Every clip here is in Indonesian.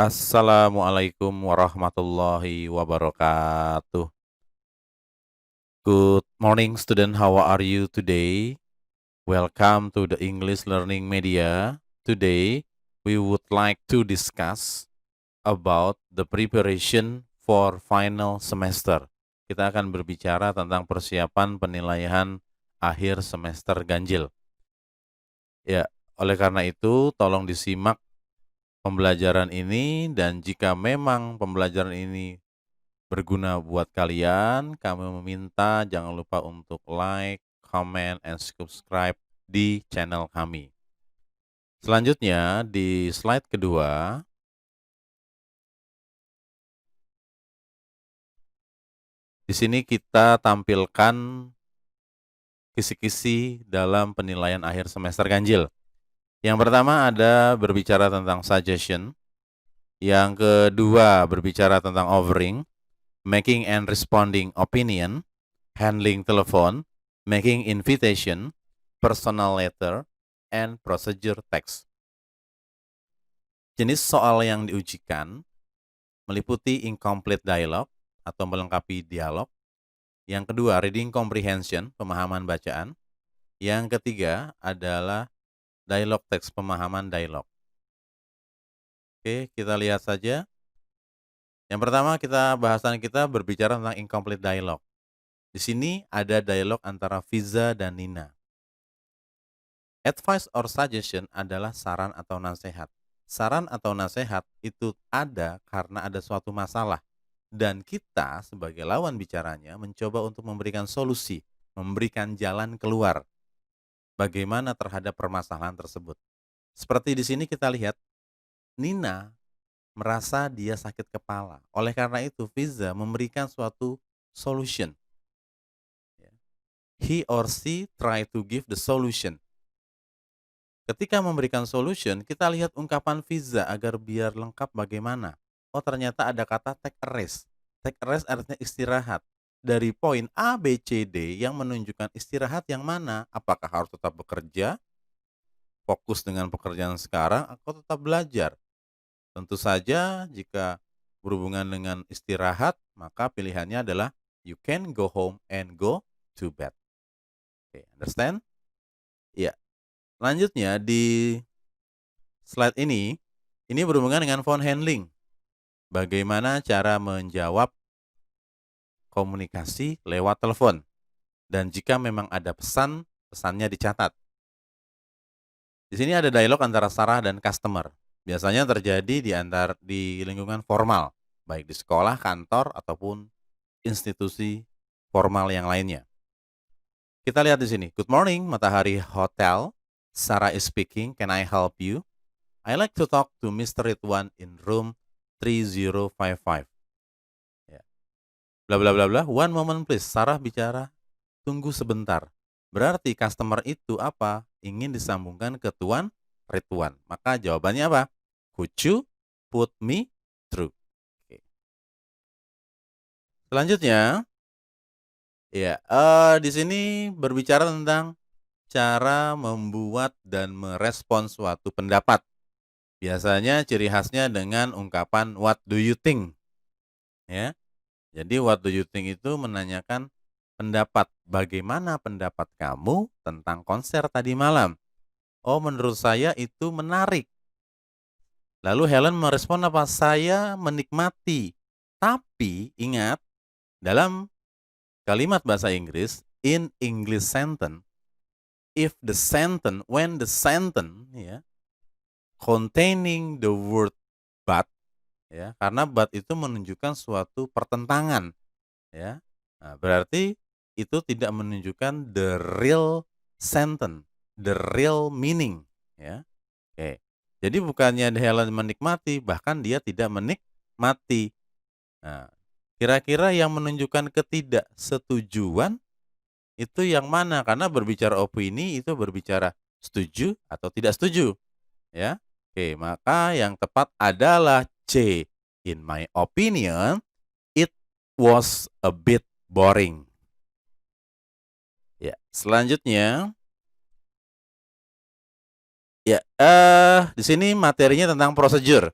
Assalamualaikum warahmatullahi wabarakatuh. Good morning, student. How are you today? Welcome to the English Learning Media. Today, we would like to discuss about the preparation for final semester. Kita akan berbicara tentang persiapan penilaian akhir semester ganjil. Ya, oleh karena itu, tolong disimak pembelajaran ini, dan jika memang pembelajaran ini berguna buat kalian, kami meminta jangan lupa untuk like, comment, and subscribe di channel kami. Selanjutnya, di slide kedua, di sini kita tampilkan kisi-kisi dalam penilaian akhir semester ganjil. Yang pertama ada berbicara tentang suggestion. Yang kedua berbicara tentang offering, making and responding opinion, handling telepon, making invitation, personal letter, and procedure text. Jenis soal yang diujikan meliputi incomplete dialogue atau melengkapi dialog. Yang kedua, reading comprehension, pemahaman bacaan. Yang ketiga adalah dialog text, pemahaman dialog. Oke, kita lihat saja. Yang pertama, bahasan kita berbicara tentang incomplete dialogue. Di sini ada dialog antara Fiza dan Nina. Advice or suggestion adalah saran atau nasihat. Saran atau nasihat itu ada karena ada suatu masalah. Dan kita sebagai lawan bicaranya mencoba untuk memberikan solusi, memberikan jalan keluar bagaimana terhadap permasalahan tersebut. Seperti di sini kita lihat, Nina merasa dia sakit kepala. Oleh karena itu, Fiza memberikan suatu solution. He or she try to give the solution. Ketika memberikan solution, kita lihat ungkapan Fiza agar biar lengkap bagaimana. Oh, ternyata ada kata take a rest. Take a rest artinya istirahat. Dari poin A, B, C, D yang menunjukkan istirahat yang mana? Apakah harus tetap bekerja, fokus dengan pekerjaan sekarang, atau tetap belajar? Tentu saja jika berhubungan dengan istirahat, maka pilihannya adalah you can go home and go to bed. Oke, understand? Ya. Selanjutnya di slide ini berhubungan dengan phone handling. Bagaimana cara menjawab komunikasi lewat telepon. Dan jika memang ada pesan, pesannya dicatat. Di sini ada dialog antara Sarah dan customer. Biasanya terjadi di lingkungan formal, baik di sekolah, kantor, ataupun institusi formal yang lainnya. Kita lihat di sini. Good morning, Matahari Hotel. Sarah is speaking. Can I help you? I like to talk to Mr. Ridwan in room 3055. Ya. Bla bla bla bla. One moment please. Sarah bicara. Tunggu sebentar. Berarti customer itu apa? Ingin disambungkan ke Tuan Ridwan. Maka jawabannya apa? Could you put me through? Oke. Selanjutnya, ya, di sini berbicara tentang cara membuat dan merespon suatu pendapat. Biasanya ciri khasnya dengan ungkapan what do you think? Ya. Jadi what do you think itu menanyakan pendapat. Bagaimana pendapat kamu tentang konser tadi malam? Oh, menurut saya itu menarik. Lalu Helen merespon apa? Saya menikmati. Tapi ingat, dalam kalimat bahasa Inggris, in English sentence, when the sentence ya, containing the word but, ya, karena but itu menunjukkan suatu pertentangan, ya. Nah, berarti itu tidak menunjukkan the real sentence, the real meaning, ya. Oke. Jadi bukannya Helen menikmati, bahkan dia tidak menikmati. Nah, kira-kira yang menunjukkan ketidaksetujuan itu yang mana? Karena berbicara opini itu berbicara setuju atau tidak setuju, ya. Oke, maka yang tepat adalah C. In my opinion, it was a bit boring. Ya, selanjutnya, ya, di sini materinya tentang prosedur.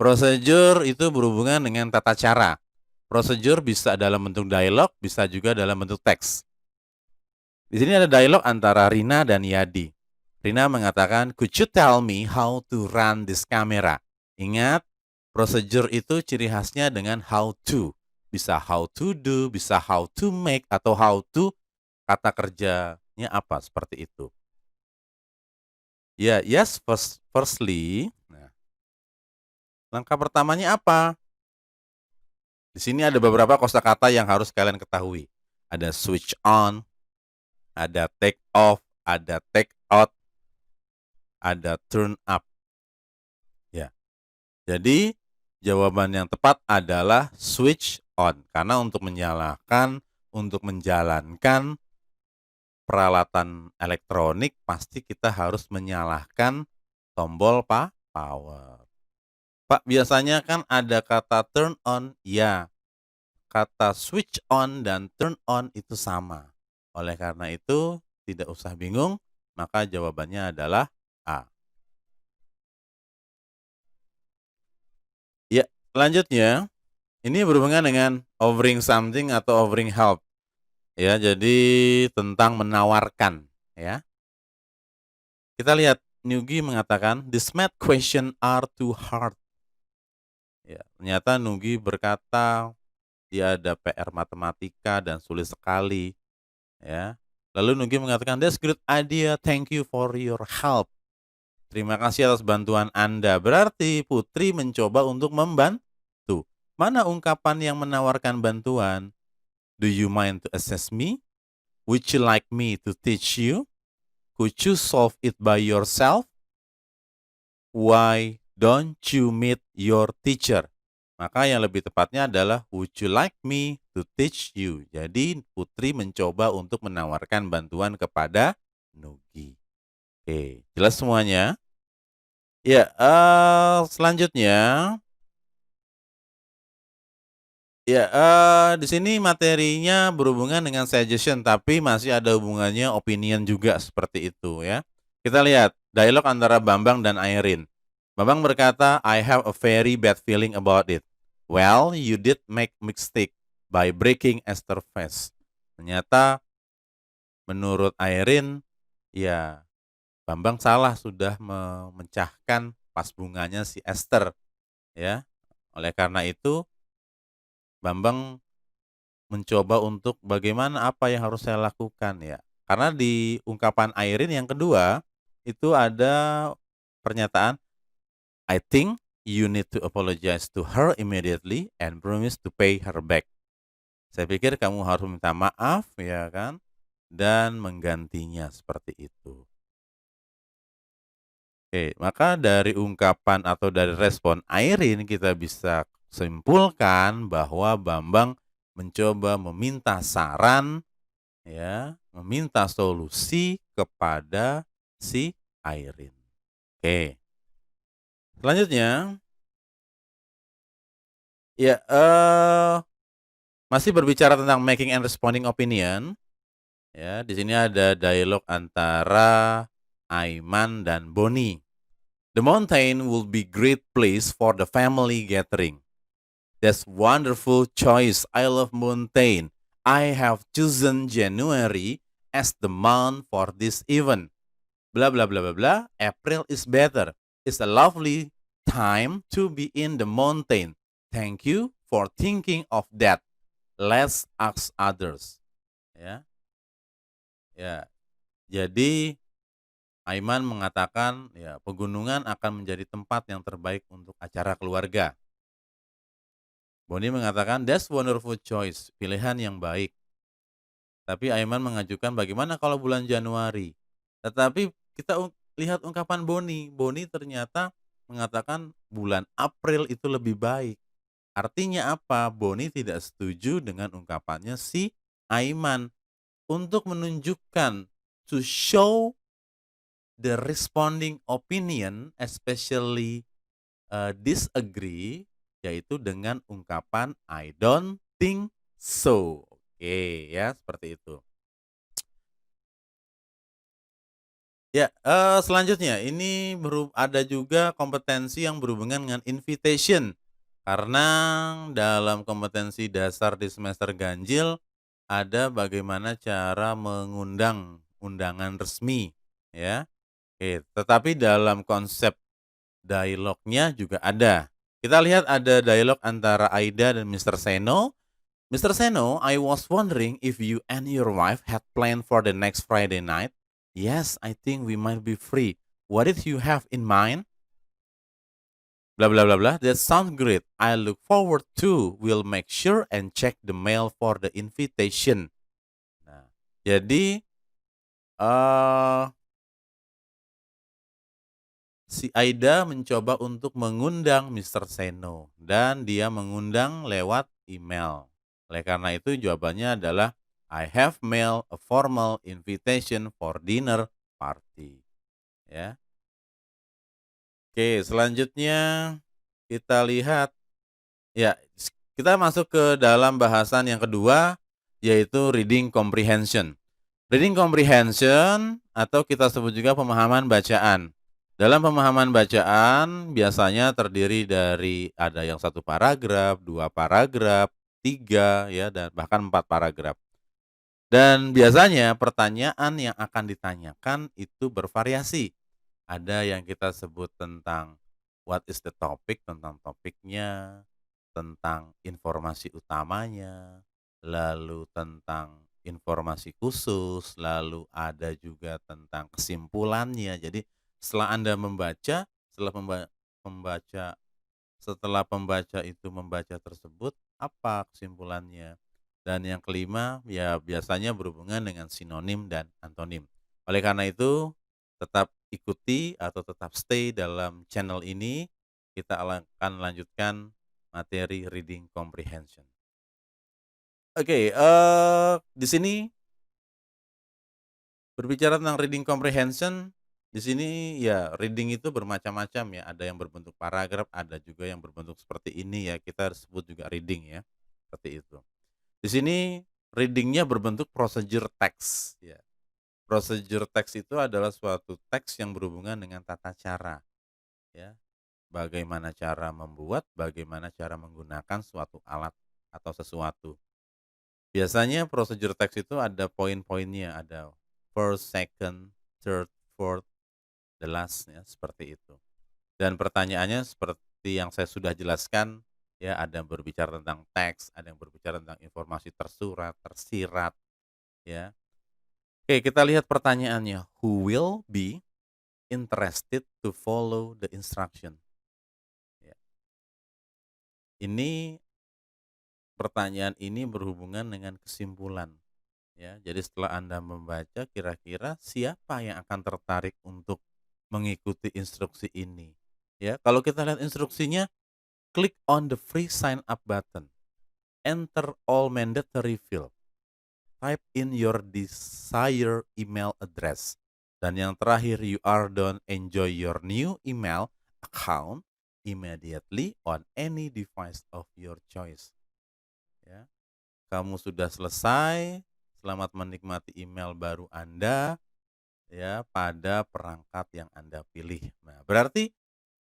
Procedure itu berhubungan dengan tata cara. Procedure bisa dalam bentuk dialog, bisa juga dalam bentuk teks. Di sini ada dialog antara Rina dan Yadi. Rina mengatakan, "Could you tell me how to run this camera?" Ingat, procedure itu ciri khasnya dengan how to. Bisa how to do, bisa how to make, atau how to, kata kerjanya apa, seperti itu. Ya, yes, firstly. Nah, langkah pertamanya apa? Di sini ada beberapa kosakata yang harus kalian ketahui. Ada switch on, ada take off, ada take out, ada turn up. Ya. Jadi jawaban yang tepat adalah switch on, karena untuk menyalakan, untuk menjalankan peralatan elektronik pasti kita harus menyalakan tombol power. Pak, biasanya kan ada kata turn on, ya. Kata switch on dan turn on itu sama. Oleh karena itu, tidak usah bingung, maka jawabannya adalah A. Ya, selanjutnya, ini berhubungan dengan offering something atau offering help. Ya, jadi tentang menawarkan, ya. Kita lihat, Nugi mengatakan, "These math question are too hard." Ya, ternyata Nugi berkata, dia ada PR matematika dan sulit sekali, ya. Lalu Nugi mengatakan, "That's great idea, thank you for your help." Terima kasih atas bantuan Anda. Berarti Putri mencoba untuk membantu. Mana ungkapan yang menawarkan bantuan? Do you mind to assist me? Would you like me to teach you? Could you solve it by yourself? Why don't you meet your teacher? Maka yang lebih tepatnya adalah would you like me to teach you? Jadi Putri mencoba untuk menawarkan bantuan kepada Nugi. Oke, jelas semuanya? Ya, selanjutnya, ya, di sini materinya berhubungan dengan suggestion, tapi masih ada hubungannya opinion juga, seperti itu ya. Kita lihat dialog antara Bambang dan Airin. Bambang berkata, "I have a very bad feeling about it." "Well, you did make mistake by breaking Esther vase." Ternyata menurut Airin, ya Bambang salah sudah memecahkan vas bunganya si Esther, ya. Oleh karena itu, Bambang mencoba untuk bagaimana, apa yang harus saya lakukan, ya. Karena di ungkapan Airin yang kedua, itu ada pernyataan, "I think you need to apologize to her immediately and promise to pay her back." Saya pikir kamu harus minta maaf, ya kan, dan menggantinya, seperti itu. Oke, maka dari ungkapan atau dari respon Airin kita bisa simpulkan bahwa Bambang mencoba meminta saran, ya, meminta solusi kepada si Airin. Oke. Selanjutnya, ya, masih berbicara tentang making and responding opinion. Ya, di sini ada dialog antara Aiman dan Boni. "The mountain will be great place for the family gathering." "That's wonderful choice. I love mountain. I have chosen January as the month for this event." Blah blah blah blah blah. "April is better. It's a lovely time to be in the mountain. Thank you for thinking of that. Let's ask others." Ya, ya. Jadi Aiman mengatakan, ya, pegunungan akan menjadi tempat yang terbaik untuk acara keluarga. Boni mengatakan, "That's wonderful choice." Pilihan yang baik. Tapi Aiman mengajukan, "Bagaimana kalau bulan Januari?" Tetapi kita lihat ungkapan Boni. Boni ternyata mengatakan bulan April itu lebih baik. Artinya apa? Boni tidak setuju dengan ungkapannya si Aiman. Untuk menunjukkan, to show the responding opinion, especially disagree, yaitu dengan ungkapan I don't think so. Oke, ya, seperti itu. Ya, selanjutnya ini ada juga kompetensi yang berhubungan dengan invitation. Karena dalam kompetensi dasar di semester ganjil, ada bagaimana cara mengundang undangan resmi, ya. Oke, tetapi dalam konsep dialognya juga ada. Kita lihat ada dialog antara Aida dan Mr. Seno. Mr. Seno, I was wondering if you and your wife had planned for the next Friday night. Yes, I think we might be free. What did you have in mind? Blah blah blah blah. That sounds great. I look forward to. We'll make sure and check the mail for the invitation. Nah, jadi eh si Aida mencoba untuk mengundang Mr. Seno dan dia mengundang lewat email. Oleh karena itu jawabannya adalah I have mailed a formal invitation for dinner party. Ya. Oke, selanjutnya kita lihat ya, kita masuk ke dalam bahasan yang kedua yaitu reading comprehension. Reading comprehension atau kita sebut juga pemahaman bacaan. Dalam pemahaman bacaan biasanya terdiri dari ada yang 1 paragraf, 2 paragraf, 3 ya dan bahkan 4 paragraf. Dan biasanya pertanyaan yang akan ditanyakan itu bervariasi. Ada yang kita sebut tentang what is the topic, tentang topiknya, tentang informasi utamanya, lalu tentang informasi khusus, lalu ada juga tentang kesimpulannya. Jadi setelah Anda membaca, membaca setelah pembaca itu membaca tersebut, apa kesimpulannya? Dan yang kelima, ya biasanya berhubungan dengan sinonim dan antonim. Oleh karena itu, tetap ikuti atau tetap stay dalam channel ini, kita akan lanjutkan materi reading comprehension. Oke, di sini berbicara tentang reading comprehension, di sini ya reading itu bermacam-macam ya, ada yang berbentuk paragraf, ada juga yang berbentuk seperti ini ya, kita sebut juga reading ya, seperti itu. Di sini reading-nya berbentuk procedure text ya. Procedure text itu adalah suatu teks yang berhubungan dengan tata cara ya. Bagaimana cara membuat, bagaimana cara menggunakan suatu alat atau sesuatu. Biasanya procedure text itu ada poin-poinnya, ada first, second, third, fourth, the last ya, seperti itu. Dan pertanyaannya seperti yang saya sudah jelaskan ya, ada yang berbicara tentang teks, ada yang berbicara tentang informasi tersurat, tersirat ya. Oke, kita lihat pertanyaannya. Who will be interested to follow the instruction? Ya. Ini pertanyaan ini berhubungan dengan kesimpulan. Ya, jadi setelah Anda membaca kira-kira siapa yang akan tertarik untuk mengikuti instruksi ini? Ya, kalau kita lihat instruksinya, click on the free sign up button. Enter all mandatory field. Type in your desired email address. Dan yang terakhir, you are done enjoy your new email account immediately on any device of your choice. Ya. Kamu sudah selesai. Selamat menikmati email baru Anda ya pada perangkat yang Anda pilih. Nah, berarti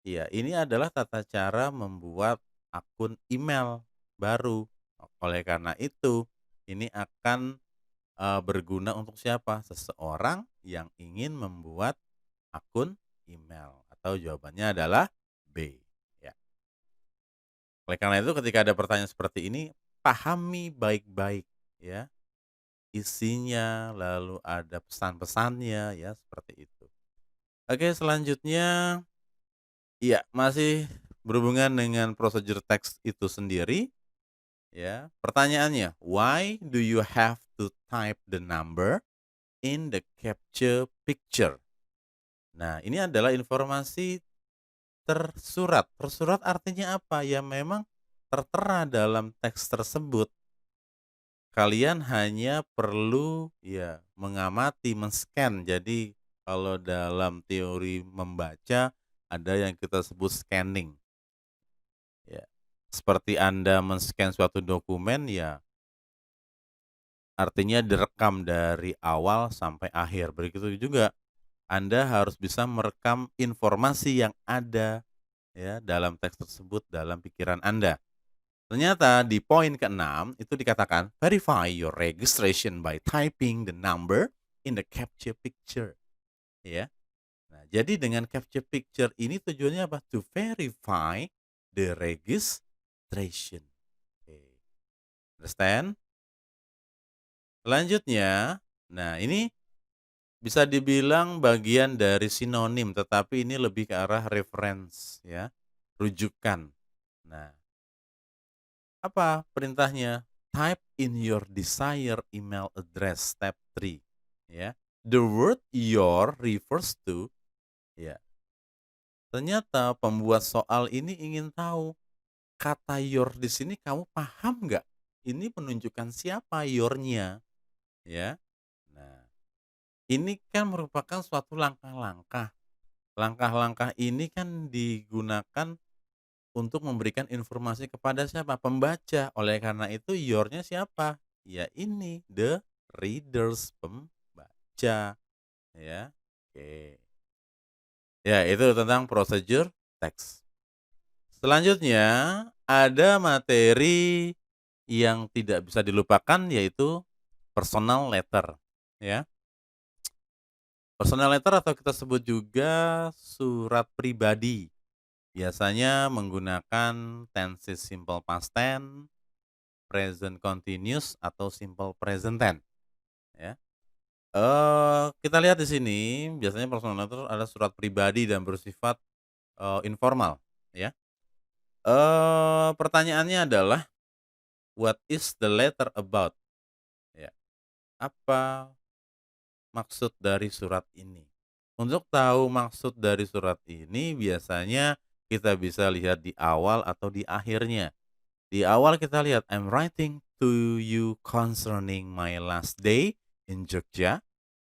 ya ini adalah tata cara membuat akun email baru. Oleh karena itu, ini akan berguna untuk siapa? Seseorang yang ingin membuat akun email atau jawabannya adalah B, ya. Oleh karena itu ketika ada pertanyaan seperti ini, pahami baik-baik ya. Isinya, lalu ada pesan-pesannya ya, seperti itu. Oke, selanjutnya ya masih berhubungan dengan prosedur teks itu sendiri ya. Pertanyaannya, why do you have to type the number in the capture picture? Nah, ini adalah informasi tersurat. Tersurat artinya apa? Ya memang tertera dalam teks tersebut. Kalian hanya perlu ya mengamati, men-scan. Jadi kalau dalam teori membaca ada yang kita sebut scanning. Ya. Seperti Anda men-scan suatu dokumen ya artinya direkam dari awal sampai akhir. Begitu juga Anda harus bisa merekam informasi yang ada ya dalam teks tersebut dalam pikiran Anda. Ternyata di poin ke-6 itu dikatakan, verify your registration by typing the number in the capture picture. Ya. Nah, jadi dengan capture picture ini tujuannya apa? To verify the registration. Oke. Understand? Selanjutnya, nah ini bisa dibilang bagian dari sinonim, tetapi ini lebih ke arah reference ya, rujukan. Nah, apa perintahnya? Type in your desired email address, step 3 ya. The word your refers to ya. Ternyata pembuat soal ini ingin tahu kata your di sini kamu paham nggak? Ini menunjukkan siapa your-nya ya. Nah, ini kan merupakan suatu langkah-langkah. Langkah-langkah ini kan digunakan untuk memberikan informasi kepada siapa? Pembaca. Oleh karena itu your-nya siapa? Ya ini, the readers, pembaca, ya. Oke. Ya, itu tentang prosedur teks. Selanjutnya, ada materi yang tidak bisa dilupakan yaitu personal letter, ya. Personal letter atau kita sebut juga surat pribadi. Biasanya menggunakan tenses simple past tense, present continuous, atau simple present tense, ya. Kita lihat di sini biasanya personal letter adalah surat pribadi dan bersifat, informal, ya. Pertanyaannya adalah, what is the letter about? Ya, apa maksud dari surat ini? Untuk tahu maksud dari surat ini biasanya kita bisa lihat di awal atau di akhirnya. Di awal kita lihat, I'm writing to you concerning my last day in Jogja.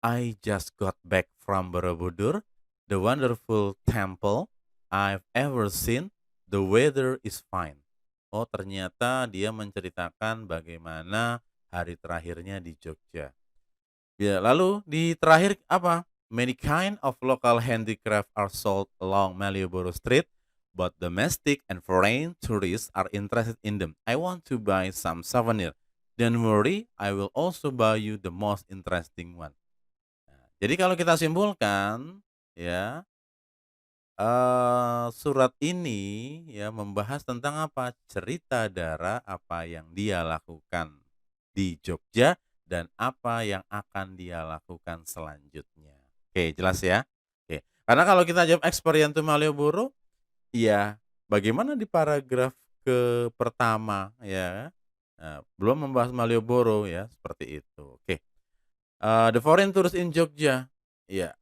I just got back from Borobudur, the wonderful temple I've ever seen. The weather is fine. Oh, ternyata dia menceritakan bagaimana hari terakhirnya di Jogja. Ya, lalu di terakhir apa? Many kind of local handicraft are sold along Malioboro Street, but domestic and foreign tourists are interested in them. I want to buy some souvenir. Don't worry, I will also buy you the most interesting one. Nah, jadi kalau kita simpulkan, ya, surat ini ya membahas tentang apa? Cerita Dara apa yang dia lakukan di Jogja dan apa yang akan dia lakukan selanjutnya. Oke, jelas ya? Oke, karena kalau kita jawab experience to Malioboro, ya bagaimana di paragraf pertama ya, belum membahas Malioboro ya, seperti itu. Oke, the foreign tourist in Jogja, ya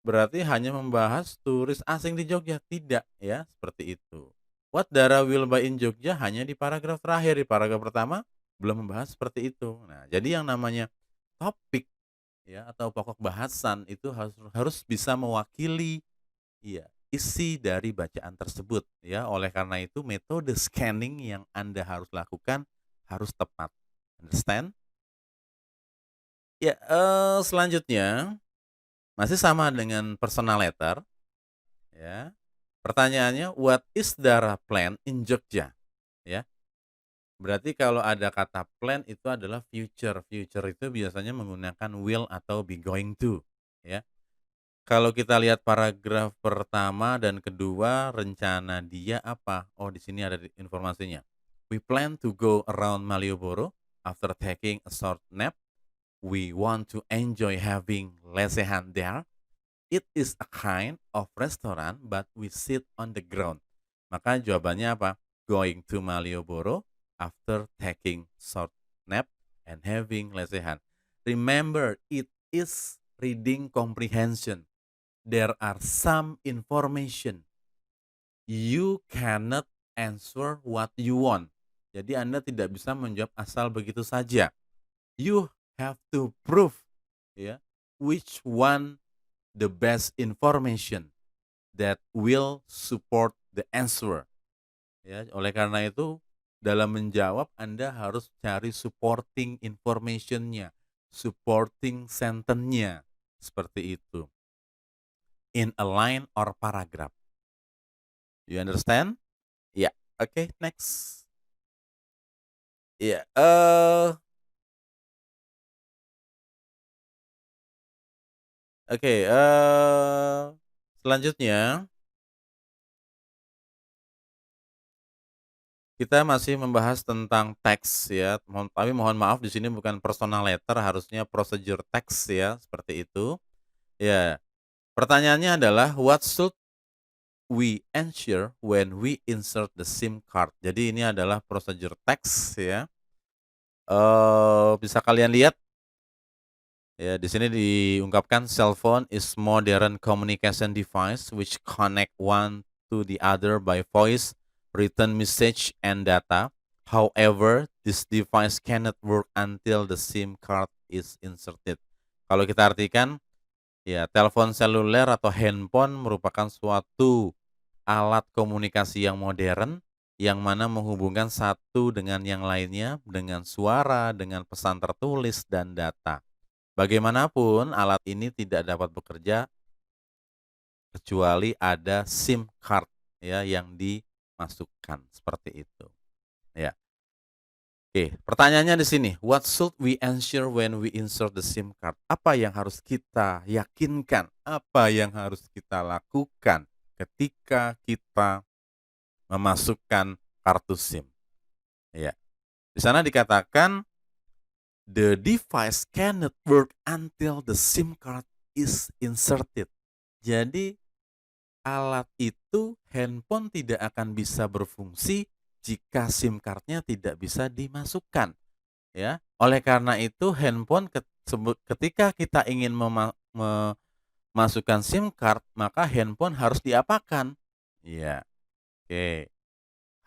berarti hanya membahas turis asing di Jogja, tidak ya, seperti itu. What Dara will buy in Jogja hanya di paragraf terakhir, di paragraf pertama belum membahas seperti itu. Nah, jadi yang namanya topik ya atau pokok bahasan itu harus bisa mewakili iya, isi dari bacaan tersebut ya. Oleh karena itu metode scanning yang Anda harus lakukan harus tepat. Understand? Ya, selanjutnya masih sama dengan personal letter ya. Pertanyaannya, what is Dara plan in Jogja? Ya. Berarti kalau ada kata plan itu adalah future. Future itu biasanya menggunakan will atau be going to, ya. Kalau kita lihat paragraf pertama dan kedua, rencana dia apa? Oh, di sini ada informasinya. We plan to go around Malioboro after taking a short nap. We want to enjoy having lesehan there. It is a kind of restaurant but we sit on the ground. Maka jawabannya apa? Going to Malioboro after taking short nap and having lesehan. Remember, it is reading comprehension. There are some information. You cannot answer what you want. Jadi Anda tidak bisa menjawab asal begitu saja. You have to prove ya, which one the best information that will support the answer. Ya, oleh karena itu dalam menjawab Anda harus cari supporting information-nya, supporting sentence-nya. Seperti itu. In a line or paragraph. You understand? Ya, oke, next. Ya, oke, selanjutnya kita masih membahas tentang teks ya, tapi mohon maaf di sini bukan personal letter, harusnya procedure text ya, seperti itu. Ya, pertanyaannya adalah what should we ensure when we insert the SIM card? Jadi ini adalah procedure text ya. Bisa kalian lihat ya, di sini diungkapkan cell phone is modern communication device which connect one to the other by voice, written message, and data. However, this device cannot work until the SIM card is inserted. Kalau kita artikan, ya, telepon seluler atau handphone merupakan suatu alat komunikasi yang modern yang mana menghubungkan satu dengan yang lainnya dengan suara, dengan pesan tertulis, dan data. Bagaimanapun, alat ini tidak dapat bekerja kecuali ada SIM card ya yang dimasukkan seperti itu. Ya. Oke, pertanyaannya di sini, what should we ensure when we insert the SIM card? Apa yang harus kita yakinkan? Apa yang harus kita lakukan ketika kita memasukkan kartu SIM? Ya. Di sana dikatakan the device cannot work until the SIM card is inserted. Jadi alat itu, handphone tidak akan bisa berfungsi jika SIM card-nya tidak bisa dimasukkan. Ya, oleh karena itu handphone ketika kita ingin memasukkan SIM card, maka handphone harus diapakan? Ya, oke,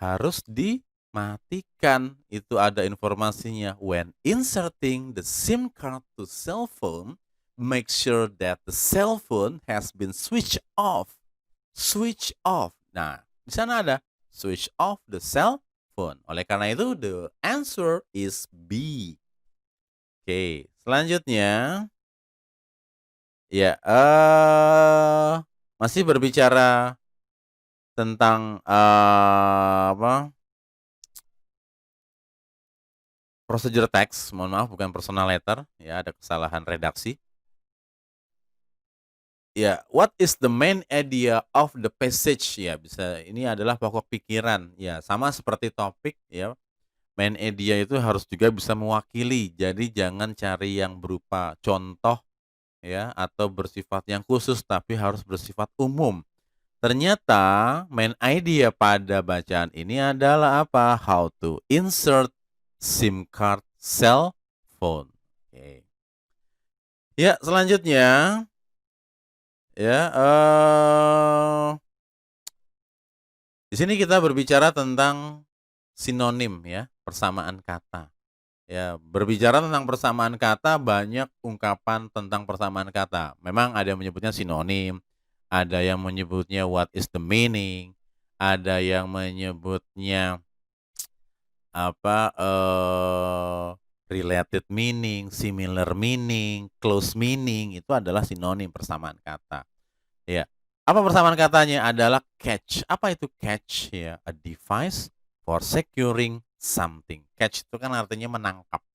harus dimatikan. Itu ada informasinya. When inserting the SIM card to cell phone, make sure that the cell phone has been switched off. Switch off. Nah, di sana ada switch off the cell phone. Oleh karena itu, the answer is B. Oke, selanjutnya, ya, masih berbicara tentang procedure text. Mohon maaf, bukan personal letter. Ya, ada kesalahan redaksi. Ya, what is the main idea of the passage? Ya, bisa ini adalah pokok pikiran. Ya, sama seperti topik ya. Main idea itu harus juga bisa mewakili. Jadi jangan cari yang berupa contoh ya atau bersifat yang khusus, tapi harus bersifat umum. Ternyata main idea pada bacaan ini adalah apa? How to insert SIM card cell phone. Oke. Ya, selanjutnya ya, di sini kita berbicara tentang sinonim ya, persamaan kata. Ya, berbicara tentang persamaan kata, banyak ungkapan tentang persamaan kata. Memang ada yang menyebutnya sinonim, ada yang menyebutnya what is the meaning, ada yang menyebutnya related meaning, similar meaning, close meaning, itu adalah sinonim persamaan kata. Ya. Apa persamaan katanya? Adalah catch. Apa itu catch ya? A device for securing something. Catch itu kan artinya menangkap.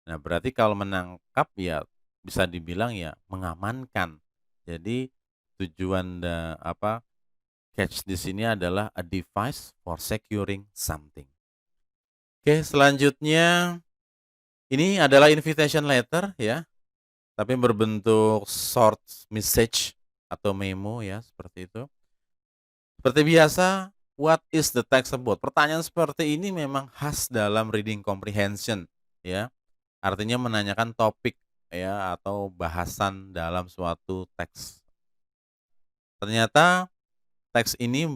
Nah, berarti kalau menangkap ya bisa dibilang ya mengamankan. Jadi tujuan catch di sini adalah a device for securing something. Oke, selanjutnya ini adalah invitation letter ya, tapi berbentuk short message atau memo ya, seperti itu. Seperti biasa, what is the text about? Pertanyaan seperti ini memang khas dalam reading comprehension ya. Artinya menanyakan topik ya atau bahasan dalam suatu teks. Ternyata teks ini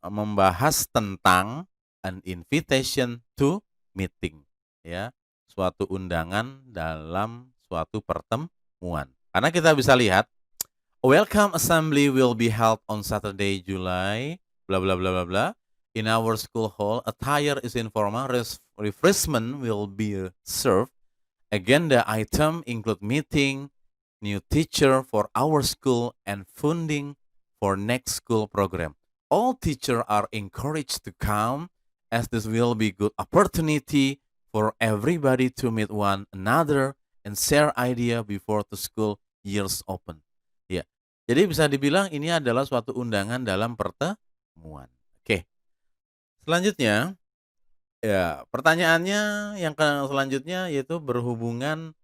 membahas tentang an invitation to meeting ya, suatu undangan dalam suatu pertemuan. Karena kita bisa lihat welcome assembly will be held on Saturday, July, bla bla bla bla bla. In our school hall, attire is informal, refreshment will be served. Agenda item include meeting new teacher for our school, and funding for next school program. All teachers are encouraged to come, as this will be good opportunity for everybody to meet one another and share idea before the school years open. Ya, jadi bisa dibilang ini adalah suatu undangan dalam pertemuan. Oke, selanjutnya, ya pertanyaannya yang selanjutnya yaitu berhubungan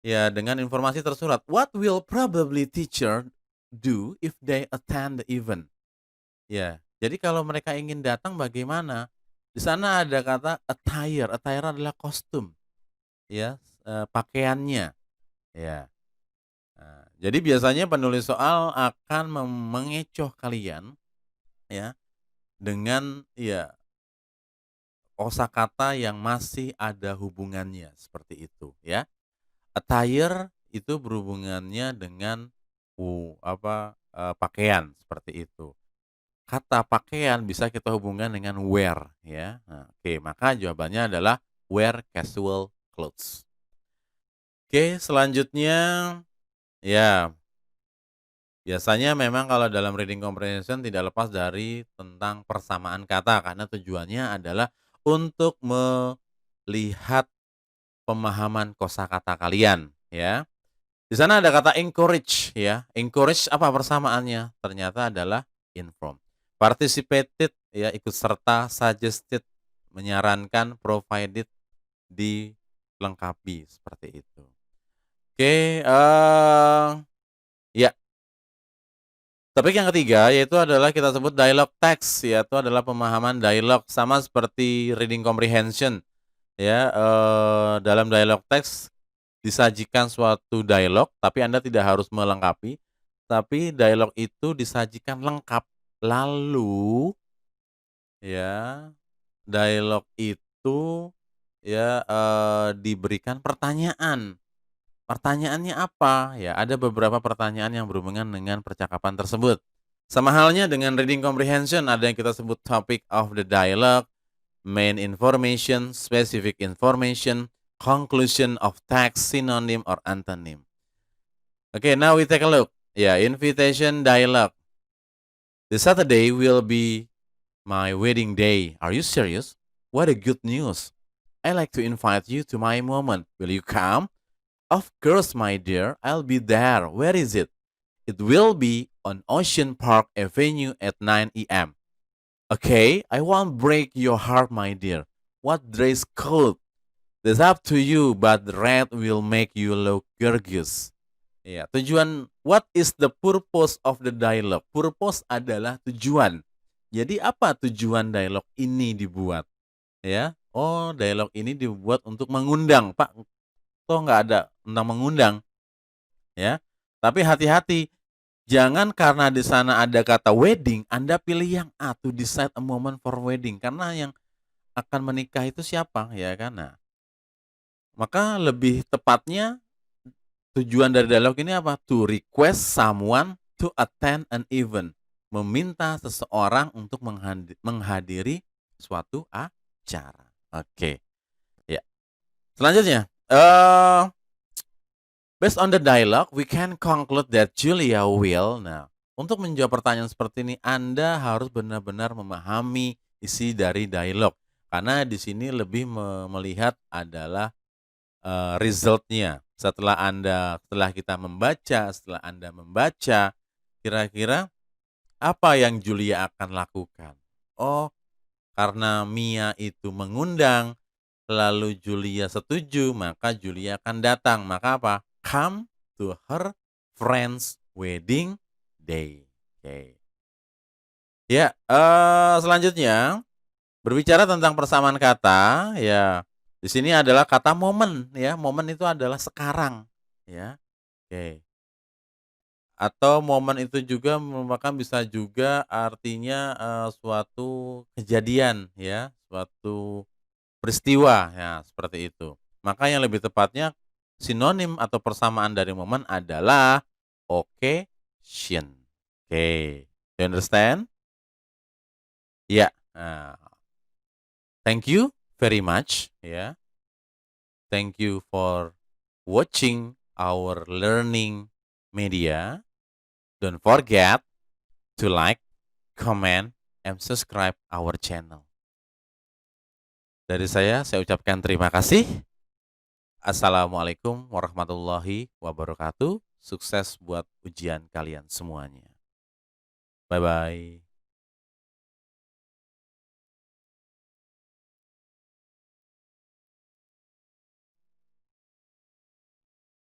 ya dengan informasi tersurat. What will probably teacher do if they attend the event? Ya, jadi kalau mereka ingin datang bagaimana? Di sana ada kata attire. Attire adalah kostum, ya, pakaiannya, ya. Nah, jadi biasanya penulis soal akan mengecoh kalian, ya, dengan ya kosakata yang masih ada hubungannya seperti itu, ya. Attire itu berhubungannya dengan pakaian seperti itu. Kata pakaian bisa kita hubungkan dengan wear, ya. Nah, oke, maka jawabannya adalah wear casual clothes. Oke, selanjutnya ya biasanya memang kalau dalam reading comprehension tidak lepas dari tentang persamaan kata karena tujuannya adalah untuk melihat pemahaman kosakata kalian, ya. Di sana ada kata encourage, ya. Encourage apa persamaannya? Ternyata adalah inform. Participated, ya, ikut serta, suggested, menyarankan, provided, dilengkapi, seperti itu. Oke, ya. Topik yang ketiga yaitu adalah kita sebut dialog text, yaitu adalah pemahaman dialog sama seperti reading comprehension, ya. Dalam dialog text disajikan suatu dialog, tapi Anda tidak harus melengkapi, tapi dialog itu disajikan lengkap. Lalu, ya, dialog itu, ya, diberikan pertanyaan. Pertanyaannya apa? Ya, ada beberapa pertanyaan yang berhubungan dengan percakapan tersebut. Sama halnya dengan reading comprehension, ada yang kita sebut topic of the dialogue, main information, specific information, conclusion of text, synonym or antonym. Okay, now we take a look. Yeah, invitation dialogue. The Saturday will be my wedding day. Are you serious? What a good news. I like to invite you to my moment. Will you come? Of course, my dear. I'll be there. Where is it? It will be on Ocean Park Avenue at 9 a.m. Okay, I won't break your heart, my dear. What dress code? That's up to you, but red will make you look gorgeous. Ya, tujuan, what is the purpose of the dialogue? Purpose adalah tujuan. Jadi apa tujuan dialog ini dibuat? Ya, oh dialog ini dibuat untuk mengundang, Pak. Toh nggak ada tentang mengundang, ya. Tapi hati-hati, jangan karena di sana ada kata wedding, Anda pilih yang A, to decide a moment for wedding. Karena yang akan menikah itu siapa, ya kan? Nah, maka lebih tepatnya tujuan dari dialog ini apa? To request someone to attend an event. Meminta seseorang untuk menghadiri suatu acara. Oke. Ya. Selanjutnya, based on the dialogue, we can conclude that Julia will. Nah, untuk menjawab pertanyaan seperti ini, Anda harus benar-benar memahami isi dari dialog. Karena di sini lebih melihat adalah result-nya. Setelah kita membaca, setelah Anda membaca, kira-kira apa yang Julia akan lakukan? Oh, karena Mia itu mengundang, lalu Julia setuju, maka Julia akan datang. Maka apa? Come to her friend's wedding day. Oke. Ya, selanjutnya berbicara tentang persamaan kata, ya. Di sini adalah kata momen, ya. Momen itu adalah sekarang, ya. Oke. Atau momen itu juga merupakan bisa juga artinya suatu kejadian, ya, suatu peristiwa, ya, seperti itu. Maka yang lebih tepatnya sinonim atau persamaan dari momen adalah occasion. Oke, you understand? Ya. Nah, thank you very much, ya. Thank you for watching our learning Media. Don't forget to like, comment, and subscribe our channel. Dari saya ucapkan terima kasih. Assalamualaikum warahmatullahi wabarakatuh. Sukses buat ujian kalian semuanya. Bye-bye.